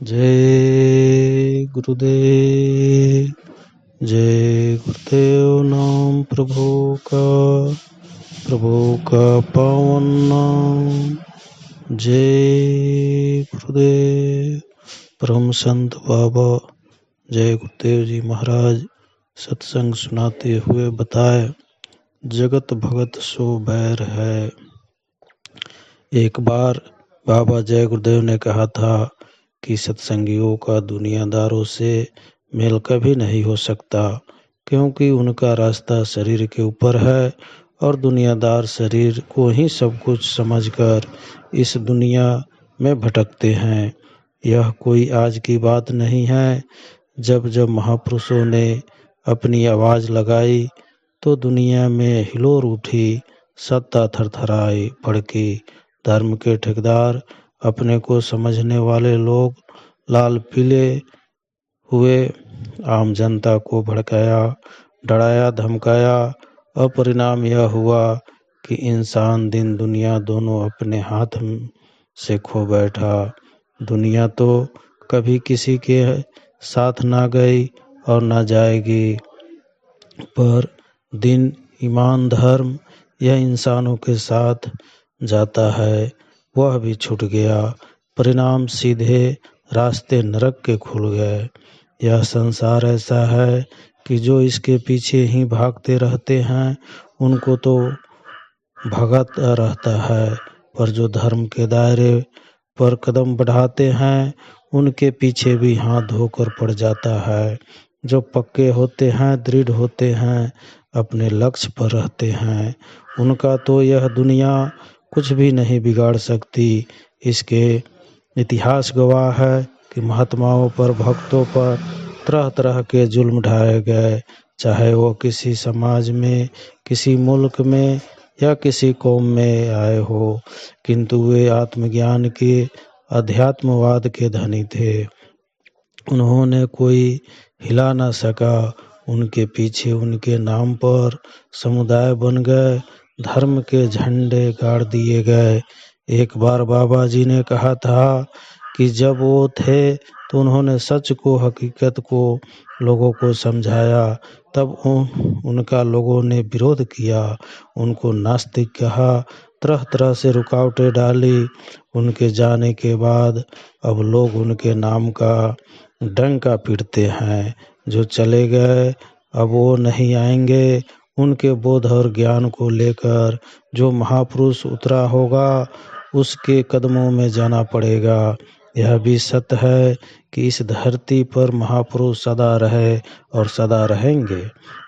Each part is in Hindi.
जय गुरुदेव। जय गुरुदेव। नाम प्रभु का पावन नाम। जय गुरुदेव। परम संत बाबा जय गुरुदेव जी महाराज सत्संग सुनाते हुए बताए, जगत भगत सो बैर है। एक बार बाबा जय गुरुदेव ने कहा था कि सत्संगियों का दुनियादारों से मेल कभी नहीं हो सकता, क्योंकि उनका रास्ता शरीर के ऊपर है और दुनियादार शरीर को ही सब कुछ समझकर इस दुनिया में भटकते हैं। यह कोई आज की बात नहीं है। जब जब महापुरुषों ने अपनी आवाज़ लगाई तो दुनिया में हिलोर उठी, सत्ता थरथराई भड़की। धर्म के ठेकेदार, अपने को समझने वाले लोग लाल पीले हुए आम जनता को भड़काया, डराया, धमकाया और परिणाम यह हुआ कि इंसान दिन दुनिया दोनों अपने हाथ से खो बैठा। दुनिया तो कभी किसी के साथ ना गई और ना जाएगी, पर दिन ईमान धर्म यह इंसानों के साथ जाता है, वह भी छूट गया। परिणाम सीधे रास्ते नरक के खुल गए। यह संसार ऐसा है कि जो इसके पीछे ही भागते रहते हैं उनको तो भगत रहता है, पर जो धर्म के दायरे पर कदम बढ़ाते हैं उनके पीछे भी हाथ धोकर पड़ जाता है। जो पक्के होते हैं, दृढ़ होते हैं, अपने लक्ष्य पर रहते हैं, उनका तो यह दुनिया कुछ भी नहीं बिगाड़ सकती। इसके इतिहास गवाह है कि महात्माओं पर, भक्तों पर तरह तरह के जुल्म ढाए गए, चाहे वो किसी समाज में, किसी मुल्क में या किसी कौम में आए हो, किंतु वे आत्मज्ञान के, अध्यात्मवाद के धनी थे। उन्होंने कोई हिला न सका। उनके पीछे उनके नाम पर समुदाय बन गए, धर्म के झंडे गाड़ दिए गए। एक बार बाबा जी ने कहा था कि जब वो थे तो उन्होंने सच को, हकीकत को लोगों को समझाया, तब उनका लोगों ने विरोध किया, उनको नास्तिक कहा, तरह तरह से रुकावटें डाली। उनके जाने के बाद अब लोग उनके नाम का डंका पीटते हैं। जो चले गए अब वो नहीं आएंगे। उनके बोध और ज्ञान को लेकर जो महापुरुष उतरा होगा उसके कदमों में जाना पड़ेगा। यह भी सत्य है कि इस धरती पर महापुरुष सदा रहे और सदा रहेंगे।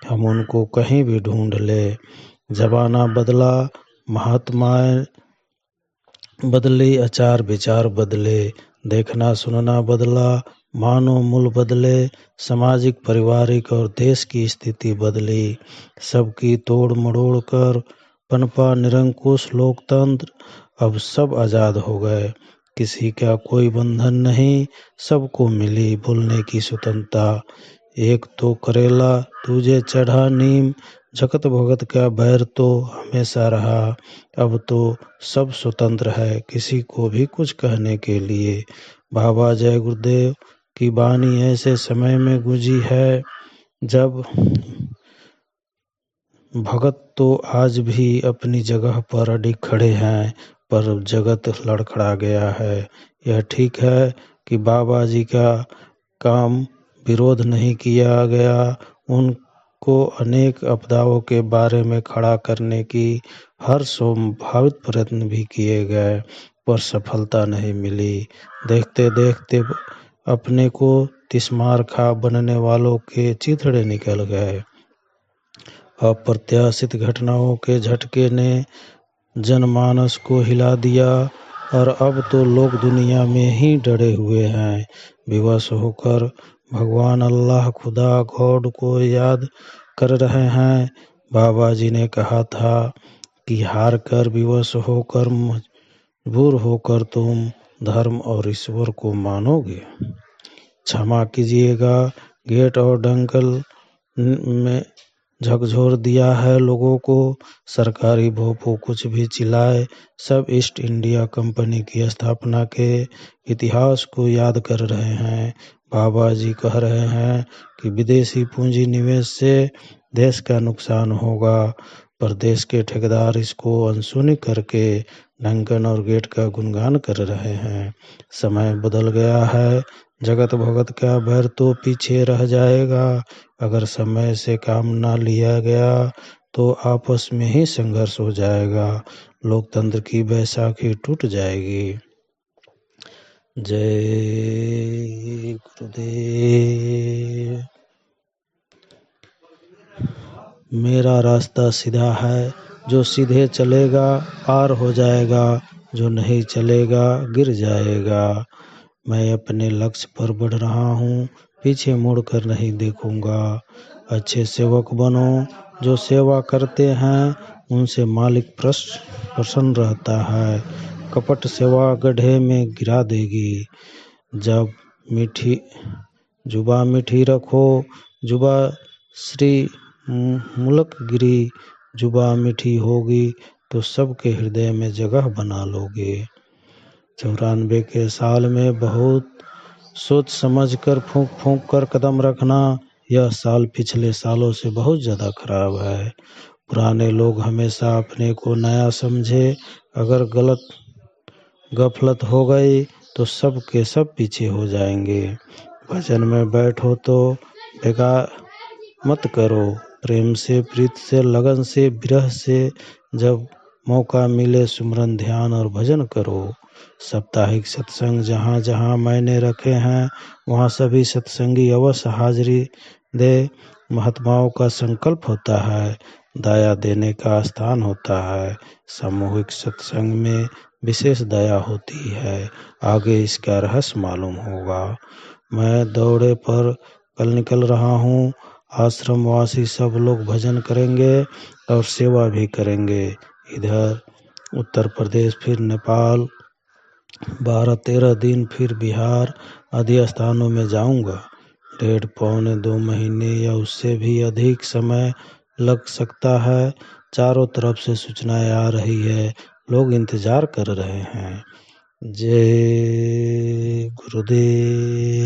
हम उनको कहीं भी ढूंढ ले। जमाना बदला, महात्माएं बदली, आचार विचार बदले, देखना सुनना बदला, मानव मूल बदले, सामाजिक, पारिवारिक और देश की स्थिति बदली। सबकी तोड़ मड़ोड़ कर पनपा निरंकुश लोकतंत्र। अब सब आज़ाद हो गए, किसी का कोई बंधन नहीं, सबको मिली बोलने की स्वतंत्रता। एक तो करेला तुझे चढ़ा नीम, जगत भगत का बैर तो हमेशा रहा। अब तो सब स्वतंत्र है, किसी को भी कुछ कहने के लिए। बाबा जय गुरुदेव की वाणी ऐसे समय में गूंजी है जब भगत तो आज भी अपनी जगह पर अडिग खड़े हैं, पर जगत लड़खड़ा गया है। यह ठीक है कि बाबा जी का काम विरोध नहीं किया गया, उनको अनेक आपदाओं के बारे में खड़ा करने की हर संभावित प्रयत्न भी किए गए, पर सफलता नहीं मिली। देखते देखते अपने को तिस्मार खा बनने वालों के चिथड़े निकल गए। अप्रत्याशित घटनाओं के झटके ने जनमानस को हिला दिया और अब तो लोग दुनिया में ही डरे हुए हैं। विवश होकर भगवान अल्लाह, खुदा, गॉड को याद कर रहे हैं। बाबा जी ने कहा था कि हार कर, विवश होकर, मजबूर होकर तुम धर्म और ईश्वर को मानोगे। क्षमा कीजिएगा, गेट और दंगल में झकझोर दिया है लोगों को। सरकारी भोंपू कुछ भी चिल्लाए, सब ईस्ट इंडिया कंपनी की स्थापना के इतिहास को याद कर रहे हैं। बाबा जी कह रहे हैं कि विदेशी पूंजी निवेश से देश का नुकसान होगा, पर देश के ठेकेदार इसको अनसुनी करके डंकन और गेट का गुणगान कर रहे हैं। समय बदल गया है, जगत भगत का बैर तो पीछे रह जाएगा। अगर समय से काम ना लिया गया तो आपस में ही संघर्ष हो जाएगा, लोकतंत्र की बैसाखी टूट जाएगी। जय गुरुदेव। मेरा रास्ता सीधा है, जो सीधे चलेगा पार हो जाएगा, जो नहीं चलेगा गिर जाएगा। मैं अपने लक्ष्य पर बढ़ रहा हूँ, पीछे मुड़कर नहीं देखूंगा। अच्छे सेवक बनो, जो सेवा करते हैं उनसे मालिक प्रसन्न रहता है। कपट सेवा गड्ढे में गिरा देगी। जब जुबा मीठी रखो, जुबा श्री मुल्क गिरी। जुबा मीठी होगी तो सबके हृदय में जगह बना लोगे। 94 के साल में बहुत सोच समझ कर फूंक फूंक कर कदम रखना। यह साल पिछले सालों से बहुत ज़्यादा खराब है। पुराने लोग हमेशा अपने को नया समझे। अगर गफलत हो गई तो सब के सब पीछे हो जाएंगे। भजन में बैठो तो बेकार मत करो। प्रेम से, प्रीत से, लगन से, विरह से जब मौका मिले सुमरन, ध्यान और भजन करो। साप्ताहिक सत्संग जहाँ जहाँ मैंने रखे हैं वहाँ सभी सत्संगी अवश्य हाजिरी दे। महात्माओं का संकल्प होता है, दया देने का स्थान होता है। सामूहिक सत्संग में विशेष दया होती है। आगे इसका रहस्य मालूम होगा। मैं दौड़े पर कल निकल रहा हूँ। आश्रमवासी सब लोग भजन करेंगे और सेवा भी करेंगे। इधर उत्तर प्रदेश, फिर नेपाल, 12-13 दिन, फिर बिहार आदि स्थानों में जाऊंगा। 1.5-2 महीने या उससे भी अधिक समय लग सकता है। चारों तरफ से सूचनाएं आ रही है, लोग इंतजार कर रहे हैं। जय गुरुदेव।